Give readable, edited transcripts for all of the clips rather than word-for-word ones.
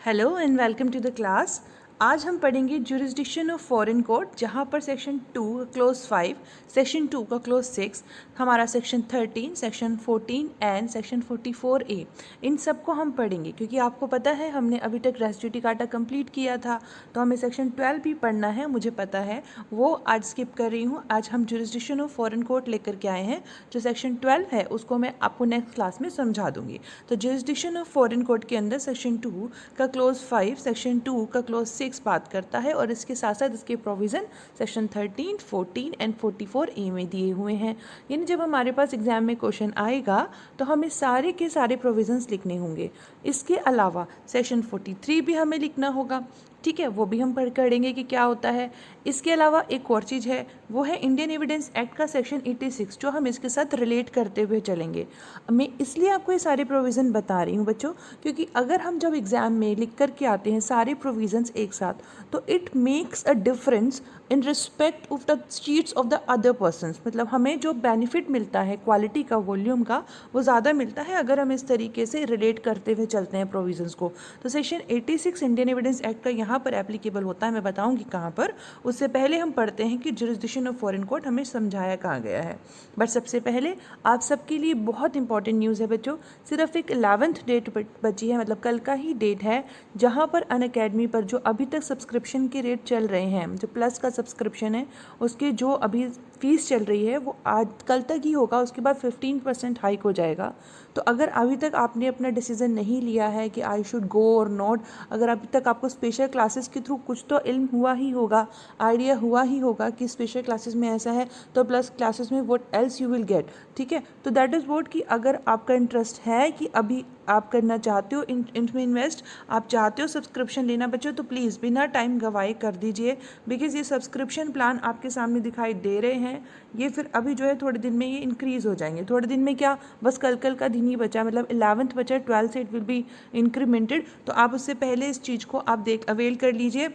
Hello and welcome to the class. आज हम पढ़ेंगे जुरिस्डिक्शन ऑफ फॉरेन कोर्ट, जहाँ पर सेक्शन 2 का क्लोज 5, सेक्शन 2 का क्लोज 6, हमारा section 13, section 14 and section 44A, इन सब को हम पढ़ेंगे। क्योंकि आपको पता है हमने अभी तक रेस जुडिकाटा कंप्लीट किया था, तो हमें सेक्शन 12 भी पढ़ना है, मुझे पता है, वो आज स्किप कर रही हूँ। आज हम जुरिस्डिक्शन ऑफ फॉरेन कोर्ट लेकर के आए हैं। जो सेक्शन 12 है उसको मैं आपको नेक्स्ट क्लास में समझा दूंगी। तो जुरिस्डिक्शन ऑफ फॉरेन कोर्ट के अंदर सेक्शन 2 का क्लोज 5, सेक्शन 2 का क्लोज 6 बात करता है, और इसके साथ साथ इसके प्रोविज़न सेक्शन 13, 14 एंड 44A में दिए हुए हैं। यानी जब हमारे पास एग्जाम में क्वेश्चन आएगा तो हमें सारे के सारे प्रोविज़न्स लिखने होंगे। इसके अलावा सेक्शन 43 भी हमें लिखना होगा, ठीक है, वो भी हम पढ़ करेंगे कि क्या होता है। इसके अलावा एक और चीज़ है, वो है इंडियन एविडेंस एक्ट का सेक्शन 86, जो हम इसके साथ रिलेट करते हुए चलेंगे। मैं इसलिए आपको ये सारे प्रोविज़न बता रही हूँ बच्चों, क्योंकि अगर हम जब एग्ज़ाम में लिख कर के आते हैं सारे प्रोविज़न्स एक साथ, तो it makes a difference in respect of the sheets of the other persons. मतलब हमें जो बेनिफिट मिलता है क्वालिटी का, वॉल्यूम का, वो ज़्यादा मिलता है अगर हम इस तरीके से रिलेट करते हुए चलते हैं प्रोविज़न्स को। तो सेक्शन 86 इंडियन एविडेंस एक्ट का यहाँ पर एप्लीकेबल होता है, मैं बताऊँगी कहाँ पर। उससे पहले हम पढ़ते हैं कि जुरिस्डिक्शन ऑफ फॉरेन कोर्ट हमें समझाया कहाँ गया है। बट सबसे पहले आप सबके लिए बहुत इंपॉर्टेंट न्यूज़ है बच्चों। सिर्फ एक 11th डेट बची है, मतलब कल का ही डेट है, जहाँ पर अनअकैडमी पर जो अभी तक सब्सक्रिप्शन के रेट चल रहे हैं, जो प्लस का सब्सक्रिप्शन है उसके जो अभी फीस चल रही है वो आज कल तक ही होगा, उसके बाद 15% हाइक हो जाएगा। तो अगर अभी तक आपने अपना डिसीजन नहीं लिया है कि आई शुड गो और नॉट, अगर अभी तक आपको स्पेशल क्लासेस के थ्रू कुछ तो इल्म हुआ ही होगा, आइडिया हुआ ही होगा कि स्पेशल क्लासेस में ऐसा है, तो प्लस क्लासेस में what else you will gate, ठीक है। तो दैट इज़ व्हाट कि अगर आपका इंटरेस्ट है कि अभी आप करना चाहते हो इनमें इन्वेस्ट, आप चाहते हो सब्सक्रिप्शन लेना बच्चों, तो प्लीज़ बिना टाइम गवाए कर दीजिए। बिकॉज़ ये सब्सक्रिप्शन प्लान आपके सामने दिखाई दे रहे हैं, ये फिर अभी जो है थोड़े दिन में ये इंक्रीज़ हो जाएंगे। थोड़े दिन में क्या, बस कल का दिन ही बचा, मतलब 11th बचा, 12 से इट विल बी इंक्रीमेंटेड। तो आप उससे पहले इस चीज़ को आप अवेल कर लीजिए।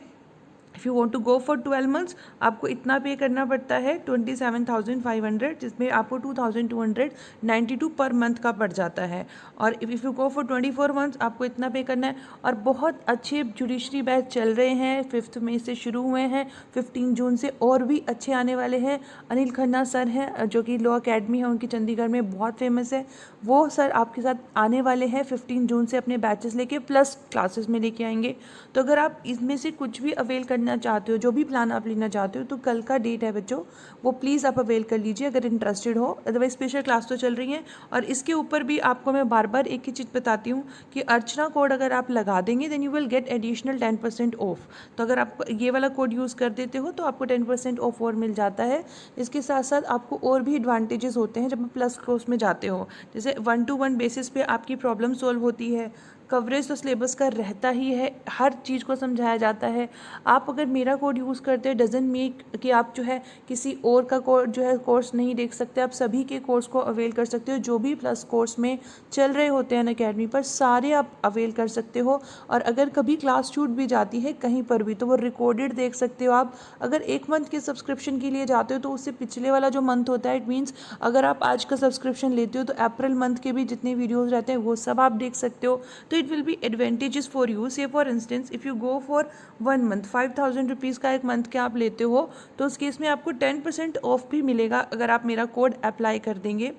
If you want to go for 12 months, आपको इतना पे करना पड़ता है 27,500, जिसमें आपको 2,292 पर मंथ का पड़ जाता है। और if you go for 24 months, आपको इतना पे करना है। और बहुत अच्छे जुडिशरी बैच चल रहे हैं, 5 मई से शुरू हुए हैं, 15 जून से और भी अच्छे आने वाले हैं। अनिल खन्ना सर हैं जो कि लॉ अकेडमी है उनकी, चंडीगढ़ में बहुत फेमस है, वो सर आपके साथ आने वाले हैं 15 जून से अपने बैचेस लेके प्लस क्लासेस में लेके आएंगे। तो अगर आप इसमें से कुछ भी अवेल करना चाहते हो, जो भी प्लान आप लेना चाहते हो, तो कल का डेट है बच्चों, वो प्लीज़ आप अवेल कर लीजिए अगर इंटरेस्टेड हो। अदरवाइज स्पेशल क्लास तो चल रही है। और इसके ऊपर भी आपको मैं बार बार एक ही चीज़ बताती हूँ कि अर्चना कोड अगर आप लगा देंगे then you will get additional 10% off. तो अगर आप ये वाला कोड यूज़ कर देते हो तो आपको 10% ऑफ और मिल जाता है। इसके साथ साथ आपको और भी एडवांटेजेस होते हैं जब आप प्लस कोर्स में जाते हो, जैसे 1-to-1 बेसिस पे आपकी प्रॉब्लम सॉल्व होती है, कवरेज तो सिलेबस का रहता ही है, हर चीज़ को समझाया जाता है। आप अगर मेरा कोड यूज़ करते हो डजन मेक कि आप जो है किसी और का कोड जो है कोर्स नहीं देख सकते, आप सभी के कोर्स को अवेल कर सकते हो। जो भी प्लस कोर्स में चल रहे होते हैं अनअकैडमी पर, सारे आप अवेल कर सकते हो। और अगर कभी क्लास छूट भी जाती है कहीं पर भी, तो वो रिकॉर्डेड देख सकते हो आप। अगर 1 मंथ के सब्सक्रिप्शन के लिए जाते हो तो उससे पिछले वाला जो मंथ होता है, इट मीन्स अगर आप आज का सब्सक्रिप्शन लेते हो तो अप्रैल मंथ के भी जितने वीडियोज़ रहते हैं वो सब आप देख सकते हो। तो it will be advantages for you. Say for instance if you go for 1 month 5,000 rupees का एक मंथ के आप लेते हो, तो उस केस में आपको 10% ऑफ भी मिलेगा अगर आप मेरा कोड अप्लाई कर देंगे।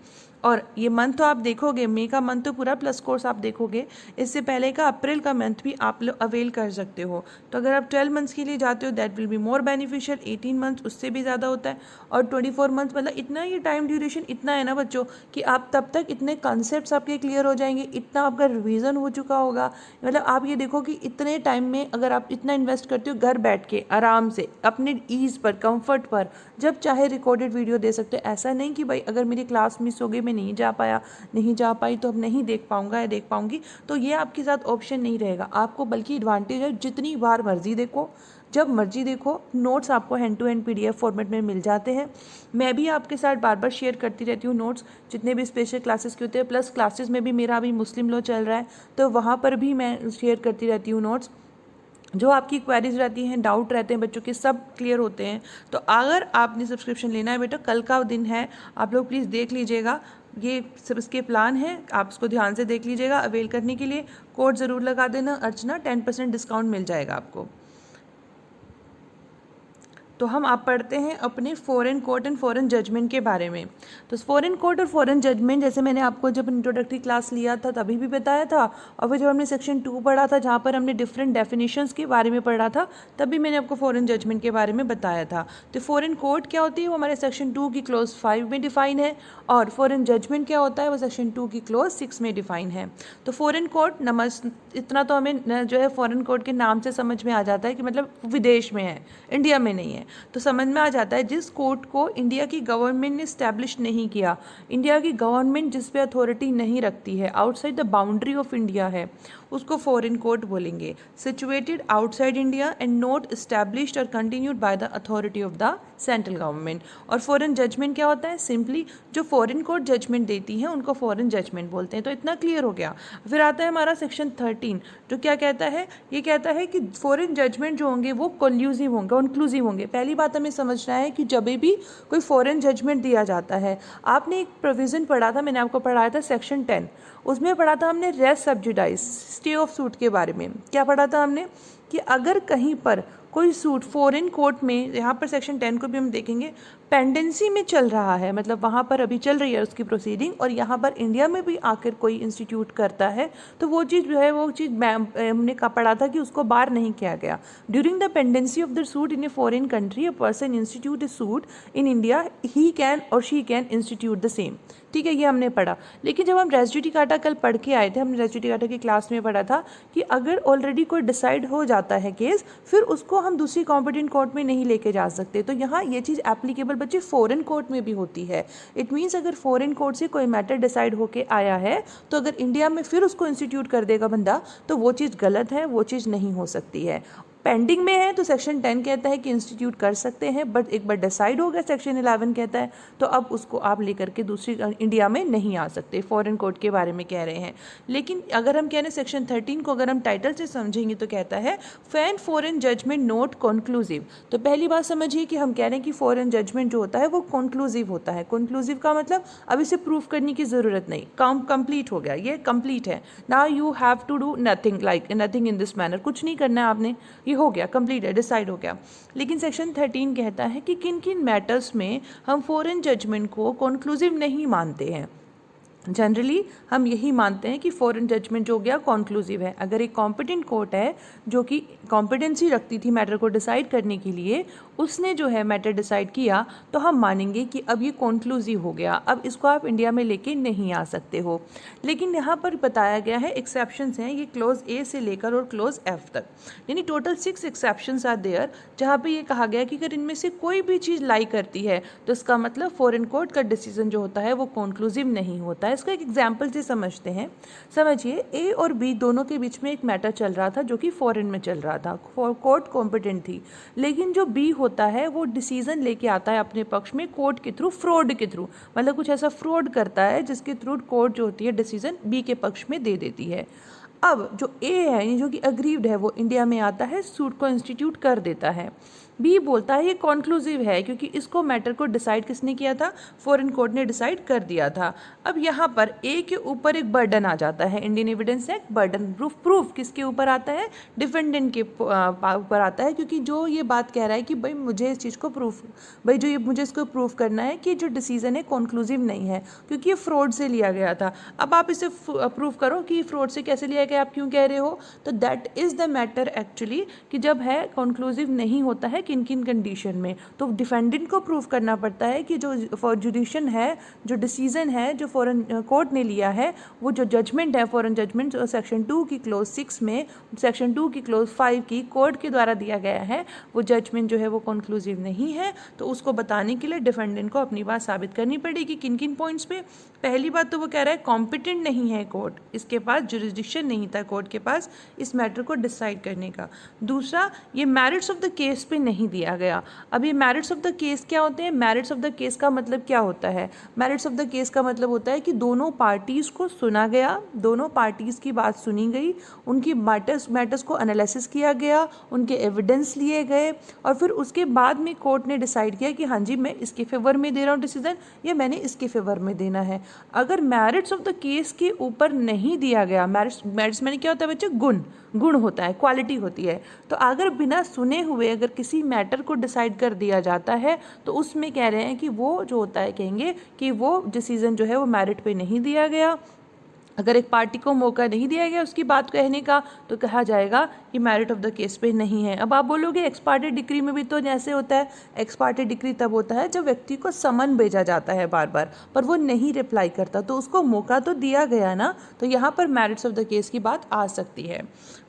और ये मंथ तो आप देखोगे, मई का मंथ तो पूरा प्लस कोर्स आप देखोगे, इससे पहले का अप्रैल का मंथ भी आप लोग अवेल कर सकते हो। तो अगर आप 12 मंथ्स के लिए जाते हो that will be more beneficial. 18 months उससे भी ज़्यादा होता है, और 24 मंथ्स, मतलब इतना ये टाइम ड्यूरेशन इतना है ना बच्चों कि आप तब तक इतने कॉन्सेप्ट्स आपके क्लियर हो जाएंगे, इतना आपका रिवीजन हो चुका होगा। मतलब आप ये देखो कि इतने टाइम में अगर आप इतना इन्वेस्ट करते हो, घर बैठ के आराम से अपने ईज़ पर, कंफर्ट पर, जब चाहे रिकॉर्डेड वीडियो दे सकते हो। ऐसा नहीं कि भाई अगर मेरी क्लास मिस हो गई, नहीं जा पाई तो अब नहीं देख पाऊंगा या देख पाऊंगी, तो ये आपके साथ ऑप्शन नहीं रहेगा आपको। बल्कि एडवांटेज है, जितनी बार मर्जी देखो, जब मर्जी देखो। नोट्स आपको hand to hand PDF format में मिल जाते हैं। मैं भी आपके साथ बार बार शेयर करती रहती हूँ नोट्स, जितने भी स्पेशल क्लासेस के होते हैं। प्लस क्लासेस में भी मेरा अभी मुस्लिम लॉ चल रहा है, तो वहाँ पर भी मैं शेयर करती रहती हूँ नोट्स। जो आपकी क्वेरीज रहती हैं, डाउट रहते हैं बच्चों के, सब क्लियर होते हैं। तो अगर आपने सब्सक्रिप्शन लेना है बेटा, कल का दिन है, आप लोग प्लीज़ देख लीजिएगा। ये सब इसके प्लान है, आप इसको ध्यान से देख लीजिएगा। अवेल करने के लिए कोड ज़रूर लगा देना अर्चना, 10% डिस्काउंट मिल जाएगा आपको। तो हम आप पढ़ते हैं अपने foreign court and foreign judgment के बारे में। तो फॉरेन कोर्ट और फॉरेन जजमेंट जैसे मैंने आपको जब इंट्रोडक्टरी क्लास लिया था तभी भी बताया था, और फिर जब हमने सेक्शन 2 पढ़ा था जहाँ पर हमने डिफरेंट डेफिनेशंस के बारे में पढ़ा था तभी मैंने आपको फॉरेन जजमेंट के बारे में बताया था। तो फॉरेन कोर्ट क्या होती है वो हमारे सेक्शन 2 की क्लोज 5 में डिफाइन है, और फॉरेन जजमेंट क्या होता है वो सेक्शन 2 की क्लोज 6 में डिफाइन है। तो फॉरेन कोर्ट इतना तो हमें जो है फॉरेन कोर्ट के नाम से समझ में आ जाता है कि मतलब विदेश में है, इंडिया में नहीं है। तो समझ में आ जाता है जिस कोर्ट को इंडिया की गवर्नमेंट ने इस्टेब्लिश नहीं किया, इंडिया की गवर्नमेंट जिस पे अथॉरिटी नहीं रखती है, outside the boundary of India है, उसको फॉरेन कोर्ट बोलेंगे। Situated outside India and not established or continued by the authority of the central government. और फॉरेन जजमेंट क्या होता है, सिंपली जो फॉरेन कोर्ट जजमेंट देती है उनको फॉरेन जजमेंट बोलते हैं। तो इतना क्लियर हो गया। फिर आता है हमारा सेक्शन 13 जो क्या कहता है, ये कहता है कि फॉरेन जजमेंट जो होंगे वो कंक्लूसिव होंगे, कंक्लूसिव होंगे। पहली बात हमें समझना है कि जब भी कोई फॉरेन जजमेंट दिया जाता है, आपने एक प्रोविज़न पढ़ा था, मैंने आपको पढ़ाया था सेक्शन 10, उसमें पढ़ा था हमने रेस सब्जुडाइज स्टे ऑफ सूट के बारे में। क्या पढ़ा था हमने कि अगर कहीं पर कोई सूट फॉरेन कोर्ट में, यहाँ पर सेक्शन 10 को भी हम देखेंगे, पेंडेंसी में चल रहा है, मतलब वहाँ पर अभी चल रही है उसकी प्रोसीडिंग, और यहाँ पर इंडिया में भी आकर कोई इंस्टीट्यूट करता है, तो वो चीज़ जो है वो चीज़ हमने पढ़ा था कि उसको बार नहीं किया गया। During the pendency of the suit in a foreign country, a person institute a suit in India, he can or she can institute the same. ठीक है, ये हमने पढ़ा। लेकिन जब हम रेस जुडिकाटा कल पढ़ के आए थे, हमने रेस जुडिकाटा की क्लास में पढ़ा था कि अगर ऑलरेडी कोई डिसाइड हो जाता है केस, फिर उसको हम दूसरी कॉम्पिटेंट कोर्ट में नहीं लेके जा सकते। तो यहाँ ये चीज़ एप्लीकेबल बच्चे फॉरेन कोर्ट में भी होती है। इट मीन्स अगर फॉरेन कोर्ट से कोई मैटर डिसाइड होके आया है, तो अगर इंडिया में फिर उसको इंस्टीट्यूट कर देगा बंदा, तो वो चीज़ गलत है, वो चीज़ नहीं हो सकती है। पेंडिंग में है तो सेक्शन 10 कहता है कि इंस्टीट्यूट कर सकते हैं, बट एक बार डिसाइड हो गया सेक्शन 11 कहता है तो अब उसको आप लेकर के दूसरी इंडिया में नहीं आ सकते। फॉरेन कोर्ट के बारे में कह रहे हैं। लेकिन अगर हम कह रहे हैं सेक्शन 13 को अगर हम टाइटल से समझेंगे तो कहता है when foreign judgment not conclusive. तो पहली बात समझिए कि हम कह रहे हैं कि फॉरेन जजमेंट जो होता है वो कंक्लूसिव होता है। कंक्लूसिव का मतलब अब इसे प्रूफ करने की ज़रूरत नहीं, काम कंप्लीट हो गया, ये कंप्लीट है। Now you have to do nothing, like nothing in this manner, कुछ नहीं करना है आपने, हो गया, कंप्लीट है, डिसाइड हो गया। लेकिन सेक्शन 13 कहता है कि किन किन मैटर्स में हम फॉरेन जजमेंट को कंक्लूसिव नहीं मानते हैं। जनरली हम यही मानते हैं कि फॉरेन जजमेंट जो हो गया कॉन्क्लूसिव है। अगर एक कॉम्पिटेंट कोर्ट है जो कि कॉम्पिटेंसी रखती थी मैटर को डिसाइड करने के लिए, उसने जो है मैटर डिसाइड किया, तो हम मानेंगे कि अब ये कॉन्क्लूसिव हो गया, अब इसको आप इंडिया में लेके नहीं आ सकते हो। लेकिन यहाँ पर बताया गया है एक्सेप्शंस हैं, ये क्लोज ए से लेकर और क्लोज एफ तक, यानी टोटल 6 एक्सेप्शंस आर देयर, जहाँ पे ये कहा गया कि अगर इनमें से कोई भी चीज़ लाई करती है तो इसका मतलब फॉरेन कोर्ट का डिसीजन जो होता है वो कॉन्क्लूसिव नहीं होता है। इसका एक एग्जाम्पल से समझते हैं। समझिए ए और बी दोनों के बीच में एक मैटर चल रहा था जो कि फॉरेन में चल रहा था, कोर्ट कॉम्पिटेंट थी। लेकिन जो बी होता है वो डिसीजन लेके आता है अपने पक्ष में कोर्ट के थ्रू, फ्रॉड के थ्रू, मतलब कुछ ऐसा फ्रॉड करता है जिसके थ्रू कोर्ट जो होती है डिसीजन बी के पक्ष में दे देती है। अब जो ए है जो कि अग्रीव्ड है वो इंडिया में आता है, सूट को इंस्टीट्यूट कर देता है। बी बोलता है ये कॉन्क्लूसिव है क्योंकि इसको मैटर को डिसाइड किसने किया था, फॉरेन कोर्ट ने डिसाइड कर दिया था। अब यहाँ पर ए के ऊपर एक बर्डन आ जाता है, Indian evidence act burden proof किसके ऊपर आता है, डिफेंडेंट के ऊपर आता है, क्योंकि जो ये बात कह रहा है कि भाई मुझे इस चीज़ को मुझे इसको प्रूफ करना है कि जो डिसीजन है कॉन्क्लूसिव नहीं है क्योंकि ये फ्रॉड से लिया गया था। अब आप इसे प्रूफ करो कि फ्रॉड से कैसे लिया गया, आप क्यों कह रहे हो, तो that is the matter actually, कि जब है कॉन्क्लूसिव नहीं होता है किन किन कंडीशन में, तो डिफेंडेंट को प्रूफ करना पड़ता है कि जो जुडिशन है, जो डिसीजन है जो फॉरेन कोर्ट ने लिया है, वो जो जजमेंट है फॉरेन जजमेंट जो सेक्शन 2 की क्लोज 6 में, सेक्शन 2 की क्लोज 5 की कोर्ट के द्वारा दिया गया है, वो जजमेंट जो है वो कॉन्क्लूसिव नहीं है। तो उसको बताने के लिए डिफेंडेंट को अपनी बात साबित करनी पड़ेगी। किन किन पॉइंट्स पे, पहली बात तो वो कह रहा है कॉम्पिटेंट नहीं है कोर्ट, इसके पास जुरिस्डिक्शन नहीं था कोर्ट के पास इस मैटर को डिसाइड करने का। दूसरा, ये मैरिट्स ऑफ द केस पे नहीं दिया गया। अब ये मेरिट्स ऑफ द केस क्या होते हैं? मेरिट्स ऑफ द केस का मतलब क्या होता है? मेरिट्स ऑफ द केस का मतलब होता है कि दोनों पार्टीज़ को सुना गया, दोनों पार्टीज़ की बात सुनी गई, उनकी मैटर्स को एनालिसिस किया गया, उनके एविडेंस लिए गए और फिर उसके बाद में कोर्ट ने डिसाइड किया कि हाँ जी मैं इसके फेवर में दे रहा हूँ डिसीजन या मैंने इसके फेवर में देना है। अगर मेरिट्स ऑफ द केस के ऊपर नहीं दिया गया, मेरिट्स मैंने क्या होता है बच्चे? गुण होता है, क्वालिटी होती है। तो अगर बिना सुने हुए अगर किसी मैटर को डिसाइड कर दिया जाता है तो उसमें कह रहे हैं कि वो जो होता है, कहेंगे कि वो डिसीजन जो है वो मेरिट पे नहीं दिया गया। अगर एक पार्टी को मौका नहीं दिया गया उसकी बात कहने का तो कहा जाएगा कि मेरिट ऑफ द केस पे नहीं है। अब आप बोलोगे एक्स पार्टी डिक्री में भी तो जैसे होता है, एक्स पार्टी डिक्री तब होता है जब व्यक्ति को समन भेजा जाता है बार बार पर वो नहीं रिप्लाई करता, तो उसको मौका तो दिया गया ना, तो यहाँ पर मेरिट्स ऑफ द केस की बात आ सकती है।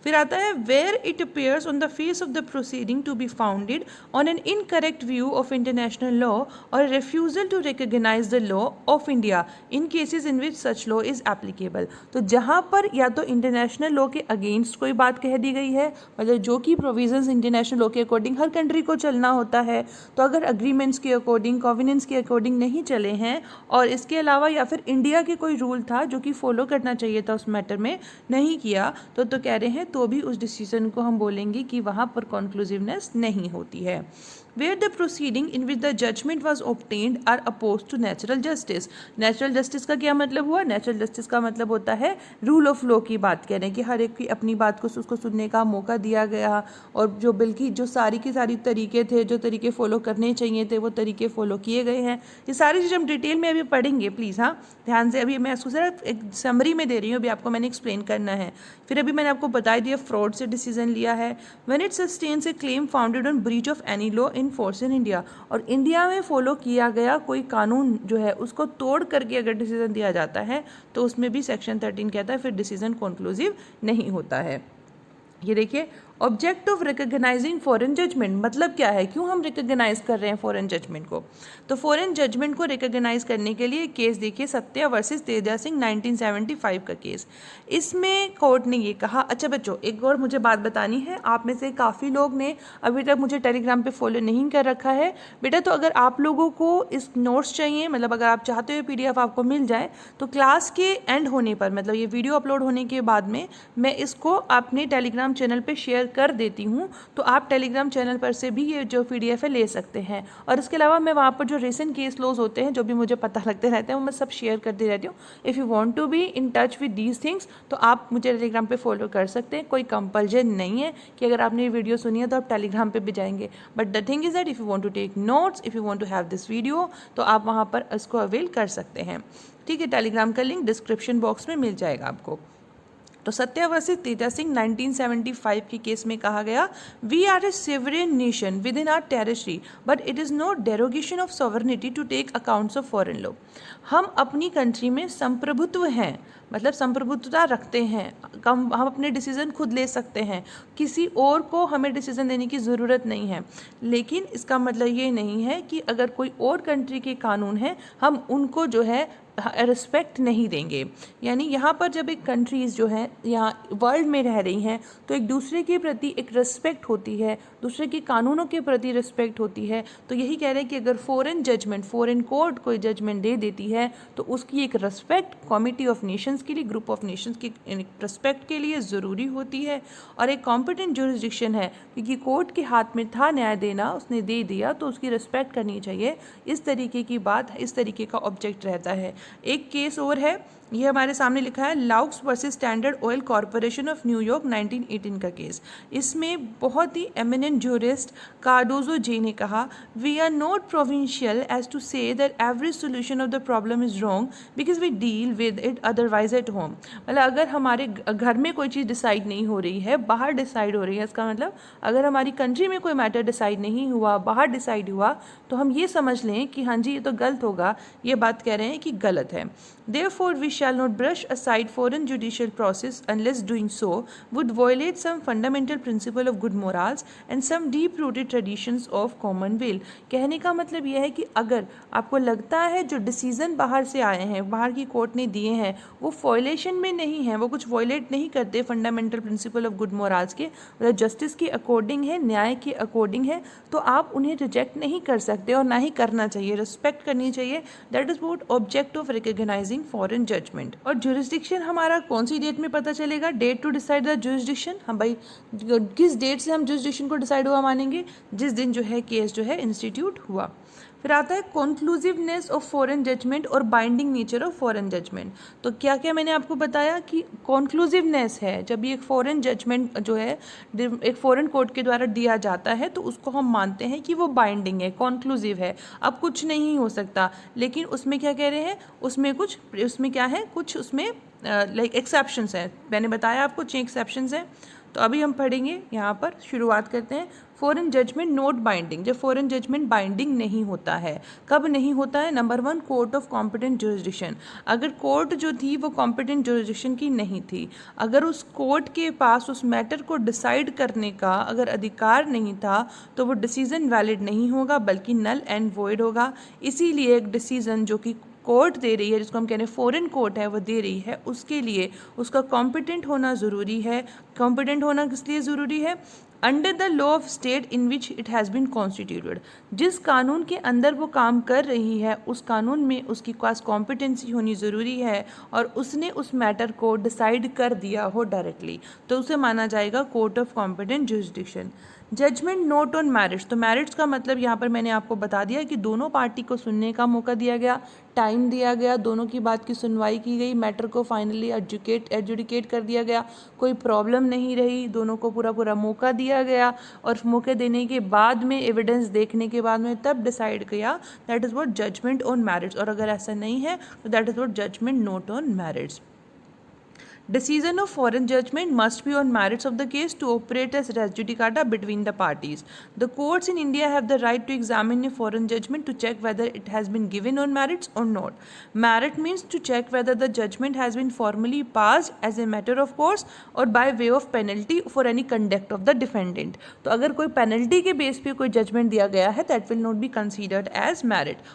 फिर आता है where it appears on the face of the proceeding to be founded on an incorrect view of international law or refusal to recognise the law of India in cases in which such law is applicable. तो जहाँ पर या तो international law के against कोई बात कह दी गई है, मतलब जो कि प्रोविजंस इंटरनेशनल लॉ के अकॉर्डिंग हर कंट्री को चलना होता है, तो अगर अग्रीमेंट्स के अकॉर्डिंग, कॉवेनेंट्स के अकॉर्डिंग नहीं चले हैं और इसके अलावा या फिर इंडिया के कोई रूल था जो कि फॉलो करना चाहिए था उस मैटर में नहीं किया, तो कह रहे हैं तो भी उस डिसीजन को हम बोलेंगे कि वहाँ पर कॉन्क्लूसिवनेस नहीं होती है। where the proceeding in which the judgment was obtained are opposed to natural justice। natural justice का क्या मतलब हुआ? natural justice का मतलब होता है रूल ऑफ लॉ की बात कह रहे हैं कि हर एक की अपनी बात को उसको सुनने का मौका दिया गया और जो बल्कि जो सारी की सारी तरीके थे, जो तरीके फॉलो करने चाहिए थे वो तरीके फॉलो किए गए हैं। ये सारी चीज़ हम डिटेल में अभी पढ़ेंगे, प्लीज़ हाँ ध्यान से। अभी मैं उसको सिर्फ एक समरी में दे रही हूँ, अभी आपको मैंने एक्सप्लेन करना है। फिर अभी मैंने आपको बता दिया फ्रॉड से डिसीजन लिया है। When it sustains A claim founded on breach of any law in force in India, और इंडिया में फॉलो किया गया कोई कानून जो है उसको तोड़ करके अगर डिसीजन दिया जाता है तो उसमें भी सेक्शन 13 कहता है फिर डिसीजन कंक्लूसिव नहीं होता है। ये देखिए object of recognising foreign judgment मतलब क्या है, क्यों हम रिकॉग्नाइज कर रहे हैं फॉरेन जजमेंट को? तो फॉरेन जजमेंट को रिकॉग्नाइज करने के लिए केस देखिए सत्या वर्सेस तेजा सिंह 1975 का केस। इसमें कोर्ट ने ये कहा, अच्छा बच्चों एक और मुझे बात बतानी है, आप में से काफ़ी लोग ने अभी तक मुझे टेलीग्राम पे फॉलो नहीं कर रखा है बेटा, तो अगर आप लोगों को इस नोट्स चाहिए, मतलब अगर आप चाहते हो PDF आपको मिल जाए तो क्लास के एंड होने पर, मतलब ये वीडियो अपलोड होने के बाद में मैं इसको अपने टेलीग्राम चैनल पर शेयर कर देती हूँ, तो आप टेलीग्राम चैनल पर से भी ये जो PDF है ले सकते हैं। और इसके अलावा मैं वहाँ पर जो रिसेंट केस लॉज होते हैं जो भी मुझे पता लगते रहते हैं वो मैं सब शेयर करती रहती हूँ। If you want to be in touch with these things तो आप मुझे टेलीग्राम पे फॉलो कर सकते हैं, कोई कंपल्जन नहीं है कि अगर आपने ये वीडियो सुनी है तो आप टेलीग्राम पे भी जाएंगे। But the thing is that if you want to take notes, if you want to have this video तो आप वहाँ पर इसको अवेल कर सकते हैं। ठीक है, टेलीग्राम का लिंक डिस्क्रिप्शन बॉक्स में मिल जाएगा आपको। तो सत्या वर्सेस तेजा सिंह 1975 के केस में कहा गया, we are a sovereign nation within our territory but it is no derogation of sovereignty to take accounts of foreign law. हम अपनी कंट्री में संप्रभुत्व हैं, मतलब संप्रभुत्वता रखते हैं, हम अपने डिसीज़न खुद ले सकते हैं, किसी और को हमें डिसीज़न देने की ज़रूरत नहीं है। लेकिन इसका मतलब ये नहीं है कि अगर कोई और कंट्री के कानून हैं हम उनको जो है रिस्पेक्ट नहीं देंगे। यानी यहाँ पर जब एक कंट्रीज़ जो है यहाँ वर्ल्ड में रह रही हैं तो एक दूसरे के प्रति एक रिस्पेक्ट होती है, दूसरे के कानूनों के प्रति रिस्पेक्ट होती है। तो यही कह रहे हैं कि अगर फॉरेन जजमेंट, फॉरेन कोर्ट कोई जजमेंट दे देती है तो उसकी एक रिस्पेक्ट कमिटी ऑफ नेशंस के लिए, ग्रुप ऑफ नेशंस की रिस्पेक्ट के लिए ज़रूरी होती है। और एक कॉम्पिटेंट जुरिस्डिक्शन है क्योंकि कोर्ट के हाथ में था न्याय देना, उसने दे दिया तो उसकी रिस्पेक्ट करनी चाहिए। इस तरीके की बात, इस तरीके का ऑब्जेक्ट रहता है। एक केस और है, ये हमारे सामने लिखा है Loucks versus Standard Oil Corporation of न्यूयॉर्क 1918 का केस। इसमें बहुत ही एमिनेंट ज्यूरिस्ट कार्डोजो जे ने कहा, we are not provincial as to say that every solution of the problem is wrong because we deal with it otherwise at home. मतलब अगर हमारे घर में कोई चीज़ डिसाइड नहीं हो रही है, बाहर डिसाइड हो रही है, इसका मतलब अगर हमारी कंट्री में कोई मैटर डिसाइड नहीं हुआ, बाहर डिसाइड हुआ, तो हम ये समझ लें कि हाँ जी ये तो गलत होगा। ये बात कह रहे हैं कि गलत है। Therefore, we shall not brush aside foreign judicial process unless doing so would violate some fundamental principle of good morals and some deep-rooted traditions of commonweal। कहने का मतलब यह है कि अगर आपको लगता है जो डिसीज़न बाहर से आए हैं, बाहर की कोर्ट ने दिए हैं, वो वॉयलेशन में नहीं है, वो कुछ वॉयलेट नहीं करते fundamental principle of good morals के, मतलब जस्टिस के अकॉर्डिंग है, न्याय के अकॉर्डिंग है, तो आप उन्हें रिजेक्ट नहीं कर सकते और ना ही करना चाहिए, रिस्पेक्ट करनी चाहिए। That is what object of recognising foreign judgment. और जुरिस्डिक्शन हमारा कौन सी डेट में पता चलेगा? Date to decide the jurisdiction. हम भाई किस डेट से हम जुरिस्डिक्शन को डिसाइड हुआ मानेंगे? जिस दिन जो है केस जो है इंस्टीट्यूट हुआ। फिर आता है कॉन्क्लूसिवनेस ऑफ फॉरेन जजमेंट और binding nature of foreign judgment. तो क्या क्या मैंने आपको बताया कि कॉन्क्लूसिवनेस है, जब ये एक फॉरेन जजमेंट जो है एक फॉरेन कोर्ट के द्वारा दिया जाता है तो उसको हम मानते हैं कि वो बाइंडिंग है, कॉन्क्लूसिव है, अब कुछ नहीं हो सकता। लेकिन उसमें क्या कह रहे हैं, उसमें क्या है, कुछ उसमें लाइक एक्सेप्शंस हैं। मैंने बताया आपको 6 एक्सेप्शंस हैं। तो अभी हम पढ़ेंगे, यहाँ पर शुरुआत करते हैं। फॉरेन जजमेंट नोट बाइंडिंग, जब फॉरेन जजमेंट बाइंडिंग नहीं होता है, कब नहीं होता है? Number 1, court of competent jurisdiction. अगर कोर्ट जो थी वो कॉम्पिटेंट जुरिस्डिक्शन की नहीं थी, अगर उस कोर्ट के पास उस मैटर को डिसाइड करने का अगर अधिकार नहीं था, तो वो डिसीजन वैलिड नहीं होगा बल्कि नल एंड वॉइड होगा। इसीलिए एक डिसीजन जो कि कोर्ट दे रही है, जिसको हम कह रहे हैं फॉरेन कोर्ट है, वो दे रही है, उसके लिए उसका कॉम्पिटेंट होना ज़रूरी है। कॉम्पिटेंट होना किस लिए ज़रूरी है? Under the law of state in which it has been constituted. जिस कानून के अंदर वो काम कर रही है उस कानून में उसकी पास कॉम्पिटेंसी होनी ज़रूरी है और उसने उस मैटर को डिसाइड कर दिया हो डायरेक्टली, तो उसे माना जाएगा court of competent jurisdiction. Judgment not on merits. तो मैरिट्स का मतलब यहाँ पर मैंने आपको बता दिया कि दोनों पार्टी को सुनने का मौका दिया गया, टाइम दिया गया, दोनों की बात की सुनवाई की गई, मैटर को फाइनली एडजुडिकेट कर दिया गया, कोई प्रॉब्लम नहीं रही, दोनों को पूरा मौका दिया गया और मौके देने के बाद में, एविडेंस देखने के बाद में तब डिसाइड किया। That is what judgment on merits. और अगर ऐसा नहीं है तो that is what judgment not on merits. Decision of foreign judgment must be on merits of the case to operate as res judicata between the parties. The courts in India have the right to examine a foreign judgment to check whether it has been given on merits or not. Merit means to check whether the judgment has been formally passed as a matter of course or by way of penalty for any conduct of the defendant. तो अगर कोई penalty के base पे कोई judgement दिया गया है, that will not be considered as merit.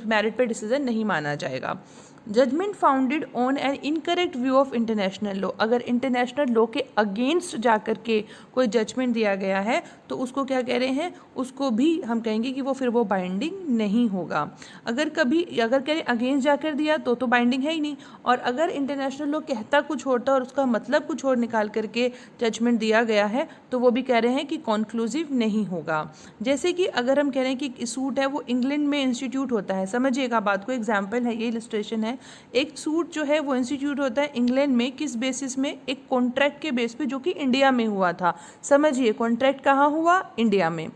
Merit पे डिसीजन नहीं माना जाएगा। Judgment founded on an incorrect view of international law. अगर इंटरनेशनल लॉ के अगेंस्ट जा कर के कोई जजमेंट दिया गया है तो उसको क्या कह रहे हैं, उसको भी हम कहेंगे कि वो बाइंडिंग नहीं होगा। अगर कहें अगेंस्ट जाकर दिया तो बाइंडिंग है ही नहीं, और अगर इंटरनेशनल लॉ कहता कुछ होता और उसका मतलब कुछ और निकाल करके जजमेंट दिया गया है तो वो भी कह रहे हैं कि कॉन्क्लूसिव नहीं होगा। जैसे कि अगर हम कह रहे हैं कि सूट है वो इंग्लैंड में इंस्टीट्यूट होता है, समझिएगा बात को, एग्जाम्पल है ये, इलस्ट्रेशन है। एक सूट जो है वो इंस्टीट्यूट होता है इंग्लैंड में, किस बेसिस में? एक कॉन्ट्रैक्ट के बेस पे जो कि इंडिया में हुआ था। समझिए कॉन्ट्रैक्ट कहाँ हुआ? इंडिया में।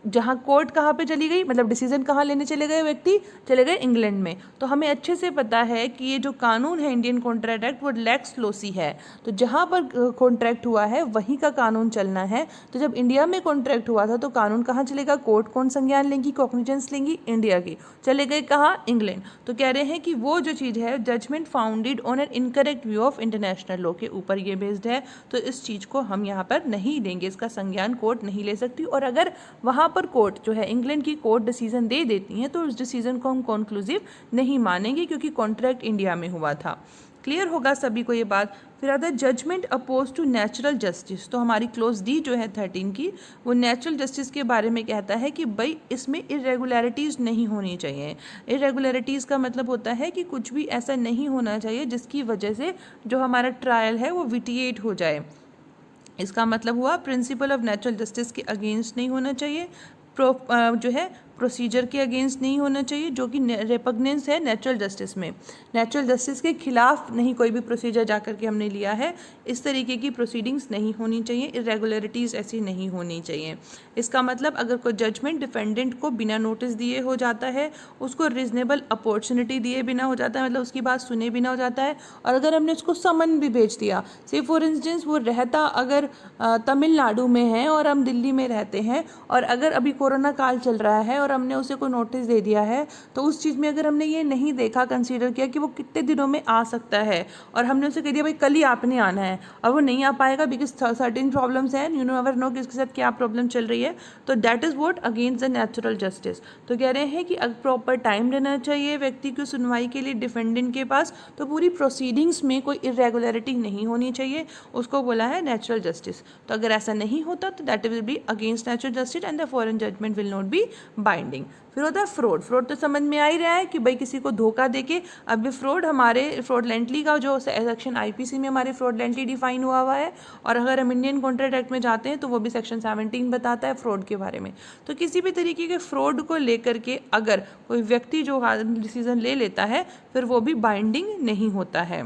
जहाँ कोर्ट कहाँ पे चली गई, मतलब डिसीजन कहाँ लेने चले गए व्यक्ति? चले गए इंग्लैंड में। तो हमें अच्छे से पता है कि ये जो कानून है इंडियन कॉन्ट्रैक्ट एक्ट वो लेक्स लोसी है, तो जहाँ पर कॉन्ट्रैक्ट हुआ है वहीं का कानून चलना है। तो जब इंडिया में कॉन्ट्रैक्ट हुआ था तो कानून कहाँ चलेगा? कोर्ट कौन संज्ञान लेंगी, कॉग्निजेंस लेंगी? इंडिया की। चले गए कहाँ? इंग्लैंड। तो कह रहे हैं कि वो जो चीज़ है judgment founded on an incorrect view of international law के ऊपर ये बेस्ड है, तो इस चीज़ को हम यहाँ पर नहीं लेंगे, इसका संज्ञान कोर्ट नहीं ले सकती। और अगर वहाँ पर कोर्ट जो है इंग्लैंड की कोर्ट डिसीजन दे देती हैं तो उस डिसीजन को हम कॉन्क्लूसिव नहीं मानेंगे क्योंकि कॉन्ट्रैक्ट इंडिया में हुआ था। क्लियर होगा सभी को ये बात। फिर आता है judgment oppose to natural justice. तो हमारी क्लोज डी जो है 13 की, वो नेचुरल जस्टिस के बारे में कहता है कि भाई इसमें इरेगुलरिटीज़ नहीं होनी चाहिए। इरेगुलरिटीज़ का मतलब होता है कि कुछ भी ऐसा नहीं होना चाहिए जिसकी वजह से जो हमारा ट्रायल है वो विटिएट हो जाए। इसका मतलब हुआ प्रिंसिपल ऑफ नेचुरल जस्टिस के अगेंस्ट नहीं होना चाहिए, जो है प्रोसीजर के अगेंस्ट नहीं होना चाहिए, जो कि रेपग्नेंस है नेचुरल जस्टिस में। नेचुरल जस्टिस के खिलाफ नहीं कोई भी प्रोसीजर जा कर के हमने लिया है, इस तरीके की प्रोसीडिंग्स नहीं होनी चाहिए, इरेगुलरिटीज़ ऐसी नहीं होनी चाहिए। इसका मतलब अगर कोई जजमेंट डिफेंडेंट को बिना नोटिस दिए हो जाता है, उसको रीजनेबल अपॉर्चुनिटी दिए बिना हो जाता है, मतलब उसकी बात सुने बिना हो जाता है, और अगर हमने उसको समन भी भेज दिया, से फॉर इंस्टेंस वो रहता अगर तमिलनाडु में है और हम दिल्ली में रहते हैं, और अगर अभी कोरोना काल चल रहा है और और हमने उसे कोई नोटिस दे दिया है, तो उस चीज़ में अगर हमने ये नहीं देखा, कंसीडर किया कि वो कितने दिनों में आ सकता है, और हमने उसे कह दिया भाई कल ही आपने आना है, और वो नहीं आ पाएगा बिकॉज सर्टेन प्रॉब्लम्स हैं, यू नो एवर नो किसके साथ क्या प्रॉब्लम चल रही है, तो that is what against the natural justice. तो कह रहे हैं कि अगर प्रॉपर टाइम रहना चाहिए व्यक्ति की सुनवाई के लिए डिफेंडेंट के पास, तो पूरी प्रोसीडिंग्स में कोई इरेगुलरिटी नहीं होनी चाहिए, उसको बोला है नेचुरल जस्टिस। तो अगर ऐसा नहीं होता तो that will be against natural justice and the foreign judgment will not be binding. फिर होता है फ्रॉड। फ्रॉड तो समझ में आ ही रहा है कि भाई किसी को धोखा देके, अब ये फ्रॉड हमारे फ्रॉडलेंटली का जो सेक्शन आईपीसी में हमारे फ्रॉडलेंटली डिफाइन हुआ है, और अगर हम इंडियन कॉन्ट्रैक्ट एक्ट में जाते हैं तो वो भी सेक्शन 17 बताता है फ्रॉड के बारे में। तो किसी भी तरीके के फ्रॉड को लेकर के अगर कोई व्यक्ति जो डिसीजन ले लेता है फिर वो भी बाइंडिंग नहीं होता है।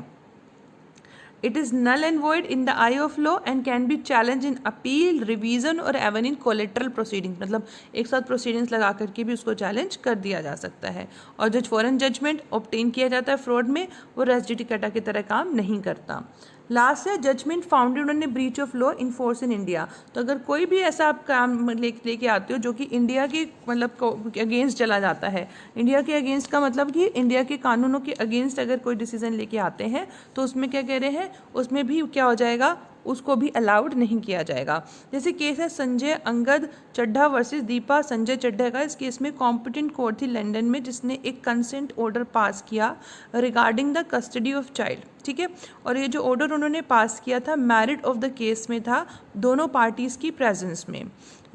It is null and void in the eye of law and can be challenged in appeal, revision और even in collateral proceedings। मतलब एक साथ प्रोसीडिंग्स लगा करके भी उसको चैलेंज कर दिया जा सकता है। और जो फॉरेन जजमेंट ऑब्टेन किया जाता है फ्रॉड में, वो रेस जुडिकाटा की तरह काम नहीं करता। लास्ट है judgment founded on a breach of law in force in India. तो अगर कोई भी ऐसा आप काम लेके आते हो जो कि इंडिया के मतलब अगेंस्ट चला जाता है, इंडिया के अगेंस्ट का मतलब कि इंडिया के कानूनों के अगेंस्ट अगर कोई डिसीजन लेके आते हैं, तो उसमें क्या कह रहे हैं, उसमें भी क्या हो जाएगा, उसको भी अलाउड नहीं किया जाएगा। जैसे केस है संजय अंगद चड्ढा वर्सेस दीपा संजय चड्ढा का। इस केस में कॉम्पिटेंट कोर्ट थी लंदन में जिसने एक कंसेंट ऑर्डर पास किया regarding the custody of child, ठीक है। और ये जो ऑर्डर उन्होंने पास किया था मेरिट ऑफ द केस में था, दोनों पार्टीज़ की प्रेजेंस में।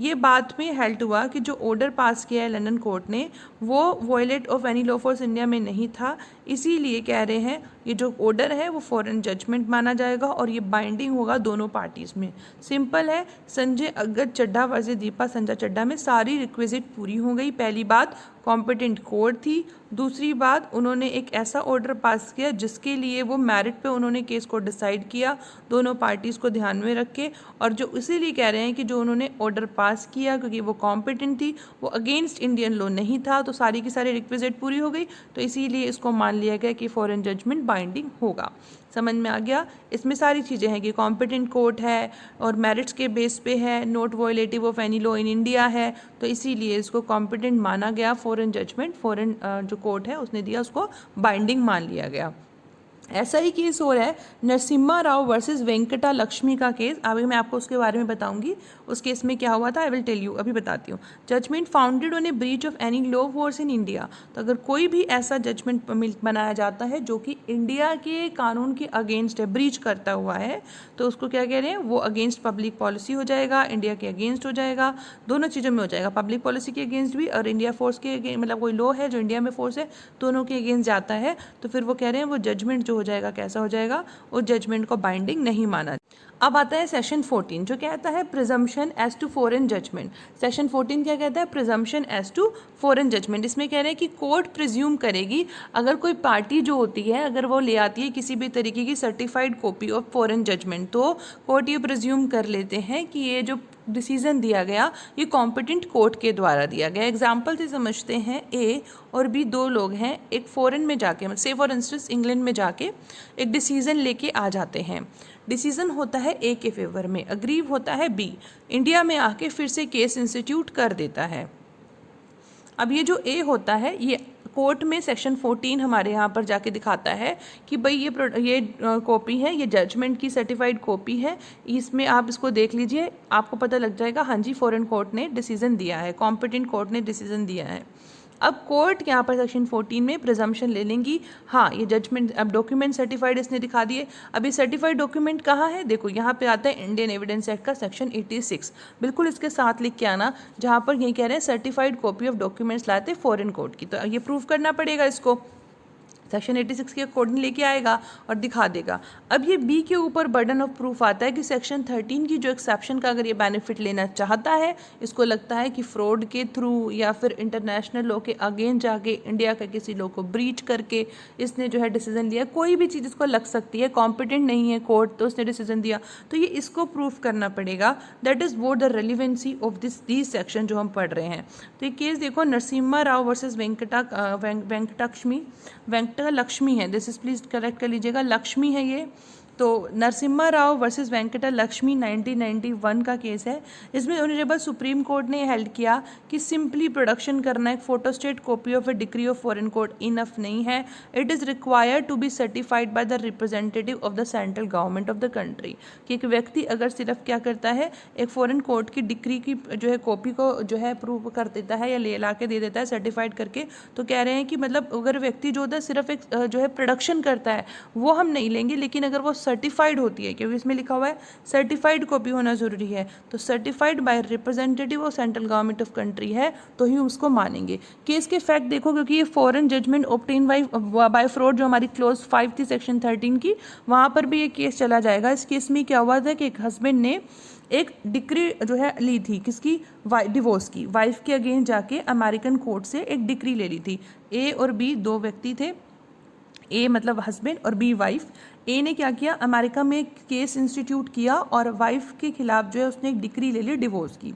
ये बात में हेल्ड हुआ कि जो ऑर्डर पास किया है लंदन कोर्ट ने वो violate of any law force India में नहीं था, इसीलिए कह रहे हैं ये जो ऑर्डर है वो फॉरेन जजमेंट माना जाएगा और ये बाइंडिंग होगा दोनों पार्टीज़ में। सिंपल है, संजय अंगद चड्ढा वर्सेस दीपा संजय चड्ढा में सारी रिक्विजिट पूरी हो गई। पहली बात कॉम्पिटेंट कोर्ट थी, दूसरी बात उन्होंने एक ऐसा ऑर्डर पास किया जिसके लिए वो मेरिट पे उन्होंने केस को डिसाइड किया दोनों पार्टीज़ को ध्यान में रख के, और जो इसीलिए कह रहे हैं कि जो उन्होंने ऑर्डर पास किया क्योंकि वो कॉम्पिटेंट थी, वो अगेंस्ट इंडियन लॉ नहीं था, तो सारी की सारी रिक्विजिट पूरी हो गई, तो इसीलिए इसको मान लिया गया कि फॉरेन जजमेंट बाइंडिंग होगा। समझ में आ गया? इसमें सारी चीज़ें हैं कि कॉम्पिटेंट कोर्ट है और मेरिट्स के बेस पे है, not violative of any law in India है, तो इसीलिए इसको कॉम्पिटेंट माना गया। फॉरेन जजमेंट फॉरेन जो कोर्ट है उसने दिया, उसको बाइंडिंग मान लिया गया। ऐसा ही केस हो रहा है नरसिम्हा राव वर्सेस वेंकटा लक्ष्मी का केस। अभी मैं आपको उसके बारे में बताऊंगी उस केस में क्या हुआ था, आई विल टेल यू, अभी बताती हूँ। Judgment founded on a breach of any law force in India. तो अगर कोई भी ऐसा जजमेंट बनाया जाता है जो कि इंडिया के कानून के अगेंस्ट है, ब्रीच करता हुआ है, तो उसको क्या कह रहे हैं, वो अगेंस्ट पब्लिक पॉलिसी हो जाएगा, इंडिया के अगेंस्ट हो जाएगा, दोनों चीज़ों में हो जाएगा, पब्लिक पॉलिसी के अगेंस्ट भी और इंडिया फोर्स के मतलब कोई लॉ है जो इंडिया में फोर्स है, दोनों के अगेंस्ट जाता है। तो फिर वो कह रहे हैं वो जजमेंट जो हो जाएगा कैसा हो जाएगा, उस जजमेंट को बाइंडिंग नहीं माना। अब आता है सेशन 14 जो कहता है presumption as to foreign judgment. Session 14 क्या कहता है, presumption as to foreign judgment. इसमें कह रहे हैं कि कोर्ट प्रिज्यूम करेगी अगर कोई पार्टी जो होती है अगर वो ले आती है किसी भी तरीके की certified copy of foreign judgment, तो कोर्ट ये प्रिज्यूम कर लेते हैं कि ये जो डिसीजन दिया गया ये कॉम्पिटेंट कोर्ट के द्वारा दिया गया। एग्जाम्पल से समझते हैं, ए और बी दो लोग हैं, एक फॉरेन में जाके से फॉर इंस्टेंस इंग्लैंड में जाके एक डिसीजन लेके आ जाते हैं। डिसीजन होता है ए के फेवर में, अग्रीव होता है बी, इंडिया में आके फिर से केस इंस्टीट्यूट कर देता है। अब ये जो ए होता है ये कोर्ट में सेक्शन 14 हमारे यहाँ पर जाके दिखाता है कि भाई ये कॉपी है, ये जजमेंट की सर्टिफाइड कॉपी है, इसमें आप इसको देख लीजिए, आपको पता लग जाएगा हाँ जी फॉरेन कोर्ट ने डिसीजन दिया है, कॉम्पिटेंट कोर्ट ने डिसीजन दिया है। अब कोर्ट यहाँ पर सेक्शन 14 में प्रिजम्पशन ले लेंगी, हाँ ये जजमेंट, अब डॉक्यूमेंट सर्टिफाइड इसने दिखा दिए। अभी सर्टिफाइड डॉक्यूमेंट कहाँ है, देखो यहाँ पे आता है इंडियन एविडेंस एक्ट का सेक्शन 86, बिल्कुल इसके साथ लिख के आना, जहाँ पर यही कह रहे हैं certified copy of documents latte foreign court की, तो ये प्रूव करना पड़ेगा इसको। सेक्शन 86 के अकॉर्डिंग लेके आएगा और दिखा देगा। अब ये बी के ऊपर बर्डन ऑफ प्रूफ आता है कि सेक्शन 13 की जो एक्सेप्शन का अगर ये बेनिफिट लेना चाहता है, इसको लगता है कि फ्रॉड के थ्रू या फिर इंटरनेशनल लॉ के अगेंस्ट जाके इंडिया का किसी लॉ को ब्रीच करके इसने जो है डिसीजन लिया, कोई भी चीज़ इसको लग सकती है, कॉम्पिटेंट नहीं है कोर्ट तो उसने डिसीजन दिया, तो ये इसको प्रूफ करना पड़ेगा। That is what the relevancy of this section जो हम पढ़ रहे हैं। तो ये केस देखो नरसिम्हा राव वर्सेज वेंकटा लक्ष्मी है, दिस इज प्लीज करेक्ट कर लीजिएगा, लक्ष्मी है ये, तो नरसिम्हा राव वर्सेस वेंकटा लक्ष्मी 1991 का केस है। इसमें ऑनरेबल सुप्रीम कोर्ट ने हेल्ड किया कि सिंपली प्रोडक्शन करना एक photostat copy of a decree of foreign court enough नहीं है, it is required to be certified by the representative of the central government of the country. कि एक व्यक्ति अगर सिर्फ क्या करता है, एक फॉरेन कोर्ट की डिक्री की जो है कॉपी को जो है प्रूव कर देता है या ले ला के दे देता है सर्टिफाइड करके, तो कह रहे हैं कि मतलब अगर व्यक्ति जो होता है सिर्फ एक जो है प्रोडक्शन करता है वो हम नहीं लेंगे, लेकिन अगर वो सर्टिफाइड होती है, क्योंकि इसमें लिखा हुआ है सर्टिफाइड कॉपी होना जरूरी है, तो certified by representative of central government of country है तो ही उसको मानेंगे। केस के फैक्ट देखो, क्योंकि ये foreign judgment obtain by fraud जो हमारी क्लोज 5 थी सेक्शन 13 की, वहाँ पर भी ये केस चला जाएगा। इस केस में क्या हुआ था कि एक हस्बैंड ने एक डिक्री जो है ली थी, किसकी, डिवोर्स की, वाइफ के अगेंस्ट जाके अमेरिकन कोर्ट से एक डिक्री ले ली थी। ए और बी दो व्यक्ति थे, ए मतलब हस्बैंड और बी वाइफ। ए ने क्या किया, अमेरिका में एक केस इंस्टीट्यूट किया और वाइफ के खिलाफ जो है उसने एक डिक्री ले ली डिवोर्स की,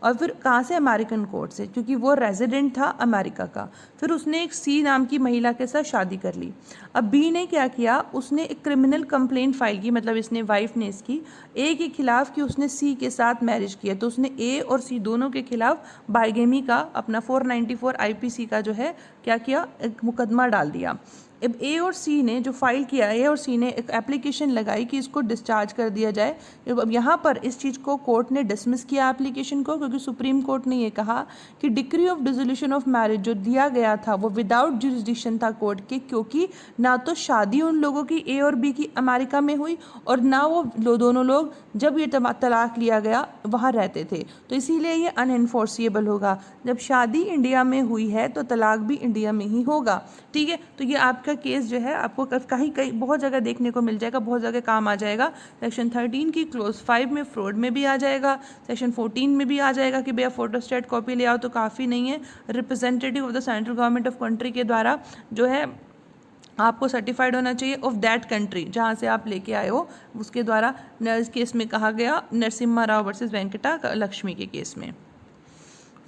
और फिर कहाँ से, अमेरिकन कोर्ट से, क्योंकि वो रेजिडेंट था अमेरिका का। फिर उसने एक सी नाम की महिला के साथ शादी कर ली। अब बी ने क्या किया, उसने एक क्रिमिनल कंप्लेंट फाइल की, मतलब इसने वाइफ ने इसकी ए के खिलाफ कि उसने सी के साथ मैरिज किया, तो उसने ए और सी दोनों के खिलाफ बाइगेमी का अपना 494 IPC का जो है क्या किया, एक मुकदमा डाल दिया। अब ए और सी ने जो फाइल किया, ए और सी ने एक एप्लीकेशन लगाई कि इसको डिस्चार्ज कर दिया जाए। अब यहाँ पर इस चीज़ को कोर्ट ने डिसमिस किया एप्लीकेशन को, क्योंकि सुप्रीम कोर्ट ने ये कहा कि decree of dissolution of marriage जो दिया गया था वो विदाउट जुरिसडिक्शन था कोर्ट के, क्योंकि ना तो शादी उन लोगों की ए और बी की अमेरिका में हुई और ना वो दोनों लोग जब ये तलाक लिया गया वहाँ रहते थे, तो इसीलिए ये अनएनफोर्सिएबल होगा। जब शादी इंडिया में हुई है तो तलाक भी इंडिया में ही होगा। ठीक है, तो ये आपका केस जो है आपको कहीं कहीं बहुत जगह देखने को मिल जाएगा, बहुत जगह काम आ जाएगा। सेक्शन 13 की क्लोज 5 में फ्रॉड में भी आ जाएगा, सेक्शन 14 में भी आ जाएगा कि भैया फोटोस्टेट कॉपी ले आओ तो काफ़ी नहीं है, representative of the central government of country के द्वारा जो है आपको सर्टिफाइड होना चाहिए ऑफ दैट कंट्री जहाँ से आप लेके आए हो, उसके द्वारा। इस केस में कहा गया नरसिम्हा राव वर्सेस वेंकटा लक्ष्मी के केस में।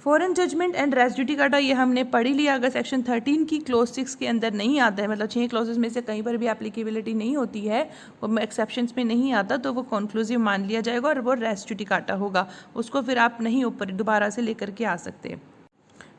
Foreign judgment and res judicata ये हमने पढ़ी लिया। अगर सेक्शन 13 की क्लोज 6 के अंदर नहीं आता है, मतलब 6 क्लोजेस में से कहीं पर भी एप्लीकेबिलिटी नहीं होती है, वो एक्सेप्शंस में नहीं आता, तो वो कॉन्क्लूसिव मान लिया जाएगा और वो रेस जुडिकाटा होगा, उसको फिर आप नहीं ऊपर दोबारा से लेकर के आ सकते।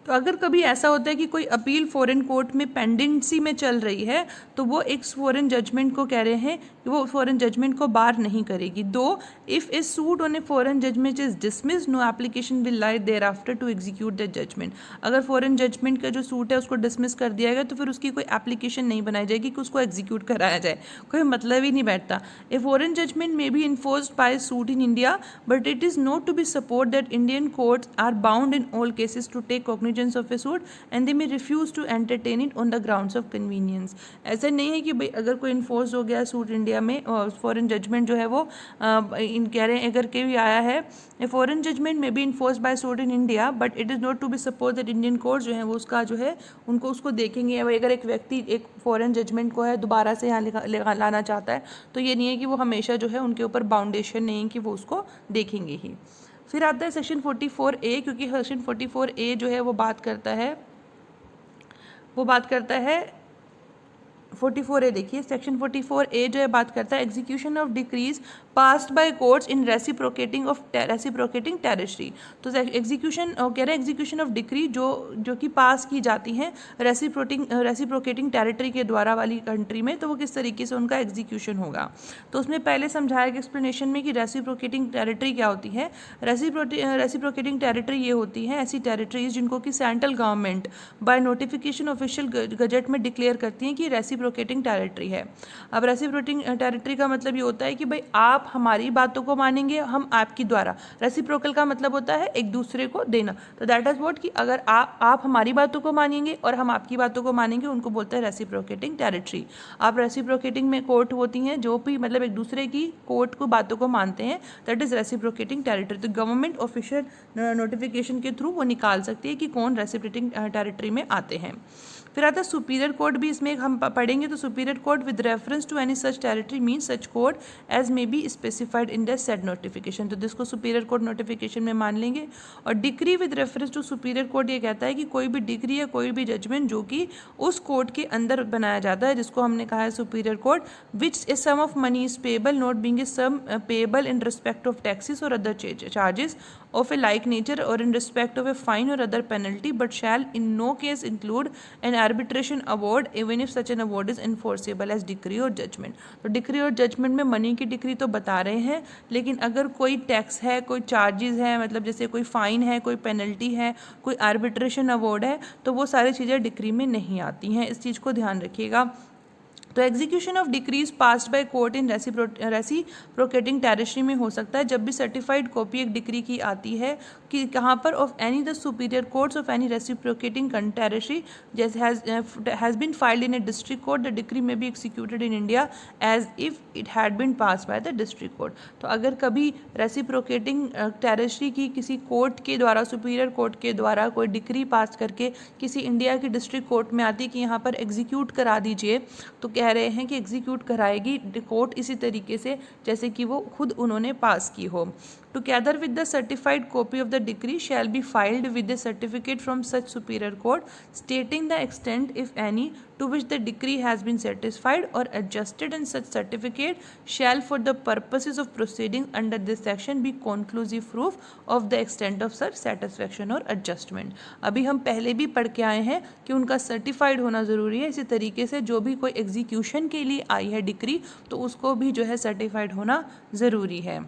तो अगर कभी ऐसा होता है कि कोई अपील फॉरेन कोर्ट में पेंडेंसी में चल रही है, तो वो एक फॉरेन जजमेंट को कह रहे हैं कि वो फॉरेन जजमेंट को बार नहीं करेगी। Though if a suit on a foreign judgment is dismiss, no application will lie thereafter to execute the judgment. अगर फॉरेन जजमेंट का जो सूट है उसको डिसमिस कर दिया गया तो फिर उसकी कोई एप्लीकेशन नहीं बनाई जाएगी कि उसको एग्जीक्यूट कराया जाए, कोई मतलब ही नहीं बैठता। A foreign judgment may be enforced by suit in India but it is not to be support that Indian courts are bound in all cases to take cognizance of a suit and they may refuse to entertain it on the grounds of convenience. ऐसा नहीं है कि भाई अगर कोई enforce हो गया suit India में और फॉरेन जजमेंट जो है वो इन कह रहे हैं अगर के भी आया है, a foreign judgment may be enforce by suit in India but it is not to be suppose that Indian court जो है वो उसका जो है उनको उसको देखेंगे। भाई अगर एक व्यक्ति एक फॉरेन जजमेंट को है दोबारा से यहाँ लाना चाहता है तो ये नहीं है कि वो हमेशा जो है उनके ऊपर बाउंडेशन नहीं है कि वो उसको देखेंगे ही। फिर आता है सेक्शन 44A, क्योंकि सेक्शन 44A जो है वो बात करता है 44A देखिए, सेक्शन 44A जो है बात करता है execution of decrease passed by courts in reciprocating territory. तो एग्जीक्यूशन कह रहे हैं एग्जीक्यूशन ऑफ डिक्री जो कि पास की जाती हैं रेसिप्रोकेटिंग टेरिटरी के द्वारा वाली कंट्री में, तो वो किस तरीके से उनका एग्जीक्यूशन होगा। तो उसमें पहले समझाया गया एक्सप्लेनेशन में कि रेसिप्रोकेटिंग टेरिटरी क्या होती है। रेसिप्रोकेटिंग टेरिटरी ये होती हैं ऐसी टेरिटरीज जिनको कि central government by notification official gazette में डिक्लेयर करती हैं कि रेसिप्रोकेटिंग टेरिटरी है। अब रेसिप्रोकेटिंग टेरिटरी का मतलब ये होता है कि भाई आप हमारी बातों को मानेंगे, हम आपकी द्वारा। रेसिप्रोकल का मतलब होता है एक दूसरे को देना, तो दैट इज व्हाट कि अगर आप हमारी बातों को मानेंगे और हम आपकी बातों को मानेंगे, उनको बोलते हैं रेसिप्रोकेटिंग टेरिटरी। आप रेसिप्रोकेटिंग में कोर्ट होती हैं जो भी मतलब एक दूसरे की कोर्ट को बातों को मानते हैं, दैट इज रेसिप्रोकेटिंग टेरिटरी। तो गवर्नमेंट ऑफिशियल नोटिफिकेशन के थ्रू वो निकाल सकती है कि कौन रेसिप्रोकेटिंग टेरिटरी में आते हैं। फिर आता है सुपीरियर कोड भी इसमें हम पढ़ेंगे। तो superior court with reference to any such territory mean such court as may be specified in the said notification, तो जिसको सुपीरियर कोड नोटिफिकेशन में मान लेंगे। और decree with reference to superior court ये कहता है कि कोई भी डिग्री या कोई भी जजमेंट जो कि उस कोड के अंदर बनाया जाता है, जिसको हमने कहा है superior court, which a sum of money is payable not being a sum payable in respect of taxes or other charges of a like nature or in respect of a fine or other penalty, but shall in no case include an arbitration award even if such an award is enforceable as decree or judgment। तो decree और judgement में money की decree तो बता रहे हैं, लेकिन अगर कोई टैक्स है, कोई चार्जेस है, मतलब जैसे कोई फाइन है, कोई पेनल्टी है, कोई आर्बिट्रेशन अवार्ड है, तो वो सारी चीज़ें डिक्री में नहीं आती हैं। इस चीज़ को ध्यान रखिएगा। तो execution of decrease passed by court in reciprocating territory में हो सकता है जब भी सर्टिफाइड कॉपी एक डिक्री की आती है कि कहाँ पर of any the superior courts of any reciprocating territory जैसे has been filed in a district court, the decree may be executed in India as if it had been passed by the district court. तो अगर कभी reciprocating territory की किसी court के द्वारा, superior court के द्वारा कोई डिक्री पास करके किसी इंडिया की डिस्ट्रिक्ट कोर्ट में आती कि यहाँ पर एग्जीक्यूट करा दीजिए, तो कह रहे हैं कि एग्जीक्यूट कराएगी कोर्ट इसी तरीके से जैसे कि वो खुद उन्होंने पास की हो। Together with the certified copy of the decree shall be filed with a certificate from such superior court stating the extent, if any, to which the decree has been satisfied or adjusted, and such certificate shall for the purposes of proceedings under this section be conclusive proof of the extent of such satisfaction or adjustment। अभी हम पहले भी पढ़ के आए हैं कि उनका सर्टिफाइड होना ज़रूरी है। इसी तरीके से जो भी कोई एग्जीक्यूशन के लिए आई है डिक्री, तो उसको भी जो है सर्टिफाइड होना ज़रूरी है।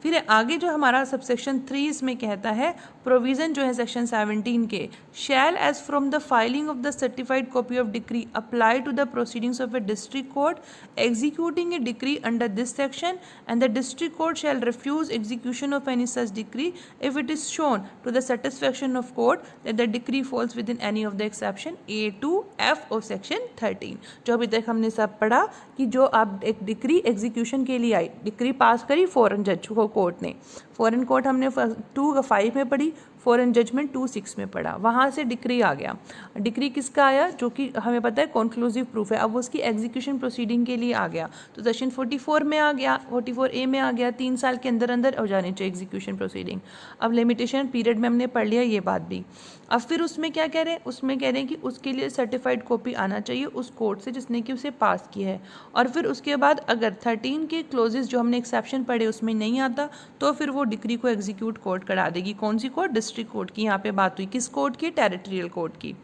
फिर आगे जो हमारा सबसेक्शन 3 इसमें कहता है, प्रोविज़न जो है सेक्शन 17 के, shall as from the filing of the certified copy of decree apply to the proceedings of a district court executing a decree under this section, and the district court shall refuse execution of any such decree if it is shown to the satisfaction of court that the decree falls within any of the exception A to F of section 13। जो अभी तक हमने सब पढ़ा कि जो आप एक डिक्री एग्जीक्यूशन के लिए आई, डिक्री पास करी फॉरेन जज को कोर्ट ने, फॉरेन कोर्ट हमने 2-5 में पढ़ी, फॉरेन जजमेंट 2-6 में पढ़ा, वहाँ से डिक्री आ गया। डिक्री किसका आया? जो कि हमें पता है कॉन्क्लूसिव प्रूफ है। अब वो उसकी एग्जीक्यूशन प्रोसीडिंग के लिए आ गया, तो सेक्शन 44 में आ गया, 44A में आ गया, 3 साल के अंदर अंदर हो जानी चाहिए एग्जीक्यूशन प्रोसीडिंग। अब लिमिटेशन पीरियड में हमने पढ़ लिया ये बात भी। अब फिर उसमें क्या कह रहे हैं? उसमें कह रहे हैं कि उसके लिए सर्टिफाइड कॉपी आना चाहिए उस कोर्ट से जिसने कि उसे पास किया है। और फिर उसके बाद अगर 13 के क्लोजेस जो हमने एक्सेप्शन पढ़े उसमें नहीं आता, तो फिर वो डिक्री को एग्जीक्यूट कोर्ट करा देगी। कौन सी कोर्ट? डिस्ट्रिक्ट कोर्ट की यहाँ पे बात हुई। किस कोर्ट की? टेरिटोरियल कोर्ट की।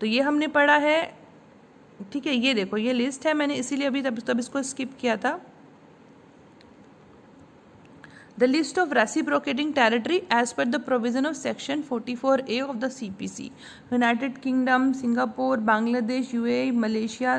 तो ये हमने पढ़ा है, ठीक है। ये देखो, ये लिस्ट है, मैंने इसीलिए अभी तब इसको स्किप किया था। The list of reciprocating territory as per the provision of section 44A of the CPC. United Kingdom, Singapore, Bangladesh, UAE, Malaysia,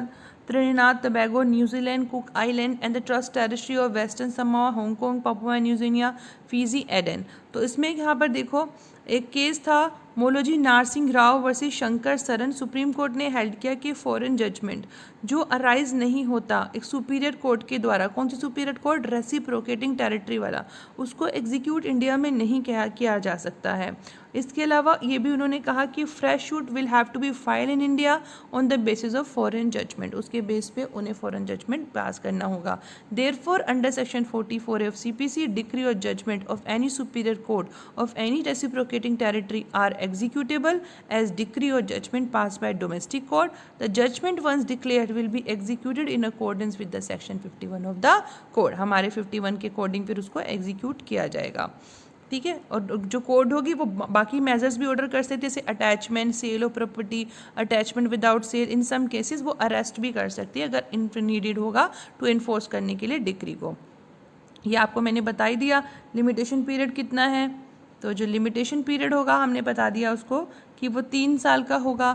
Trinidad, Tobago, New Zealand, Cook Island and the Trust Territory of Western Samoa, Hong Kong, Papua New Guinea, Fiji, Aden। तो इसमें यहाँ पर देखो एक case था Moloji Narsingh Rao versus Shankar Saran. Supreme court ने held किया कि फॉरेन जजमेंट जो अराइज नहीं होता एक सुपीरियर कोर्ट के द्वारा, कौन सी सुपीरियर कोर्ट? रेसिप्रोकेटिंग टेरिटरी वाला, उसको एग्जीक्यूट इंडिया में नहीं किया जा सकता है। इसके अलावा ये भी उन्होंने कहा कि fresh suit will have to be file in India on the basis of foreign judgment, उसके बेस पे उन्हें फॉरेन जजमेंट पास करना होगा। Therefore under section 44 of CPC, decree और judgment of any superior court of any reciprocating territory are executable as decree or judgment passed by domestic court. The judgment once declared will be executed in accordance with the section 51 of the code। हमारे 51 के according फिर उसको execute किया जाएगा, ठीक है। और जो कोड होगी वो बाकी मेजर्स भी ऑर्डर कर सकते हैं, जैसे attachment, sale of property, attachment without sale. In some cases वो अरेस्ट भी कर सकती है अगर इन नीडेड होगा टू इन्फोर्स करने के लिए डिक्री को। ये आपको मैंने बता ही दिया। लिमिटेशन पीरियड कितना है? तो जो लिमिटेशन पीरियड होगा हमने बता दिया उसको कि वो 3 साल का होगा।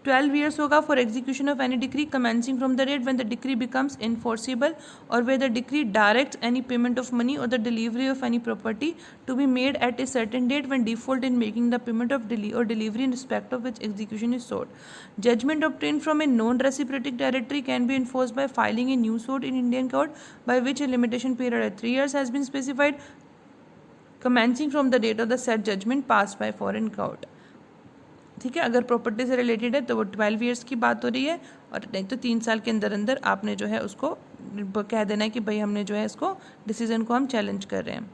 12 years होगा for execution of any decree commencing from the date when the decree becomes enforceable or where the decree direct any payment of money or the delivery of any property to be made at a certain date when default in making the payment of or delivery in respect of which execution is sought. Judgment obtain from a non reciprocating territory can be enforced by filing a new suit in Indian court by which a limitation period of 3 years has been specified commencing from the date of the said judgment passed by foreign court। ठीक है, अगर property से related है तो वो 12 years की बात हो रही है, और नहीं तो 3 साल के अंदर अंदर आपने जो है उसको कह देना है कि भाई हमने जो है इसको डिसीजन को हम चैलेंज कर रहे हैं।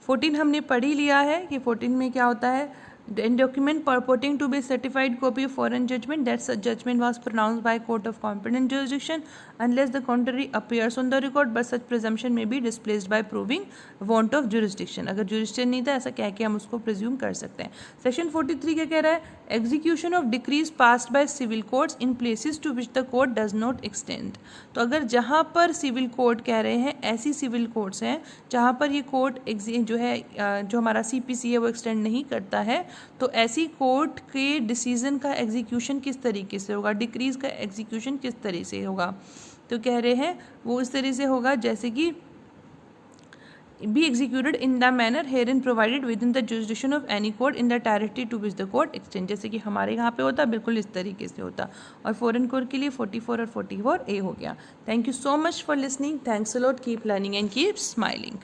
14 हमने पढ़ ही लिया है कि 14 में क्या होता है, in document purporting to be certified copy of foreign judgment, that such judgment was pronounced by a court of competent jurisdiction unless the contrary appears on the record, but such presumption may be displaced by proving want of jurisdiction। अगर jurisdiction नहीं था ऐसा कह के हम उसको presume कर सकते हैं। सेक्शन 43 क्या कह रहा है, execution of decrees passed by civil courts in places to which the court does not extend। तो अगर जहाँ पर सिविल कोर्ट कह रहे हैं, ऐसी सिविल कोर्ट्स हैं जहाँ पर ये कोर्ट जो है जो हमारा CPC है वो एक्सटेंड नहीं करता है, तो ऐसी कोर्ट के डिसीजन का एग्जीक्यूशन किस तरीके से होगा, डिक्रीज का एग्जीक्यूशन किस तरीके से होगा। तो कह रहे हैं वो इस तरीके से होगा जैसे कि be executed in the manner herein provided within the jurisdiction of any court in the territory to which the court extends। जैसे कि हमारे यहाँ पे होता बिल्कुल इस तरीके से होता, और फॉरेन कोर्ट के लिए 44 और 44A हो गया। Thank you so much for listening, thanks a lot, keep learning and keep smiling.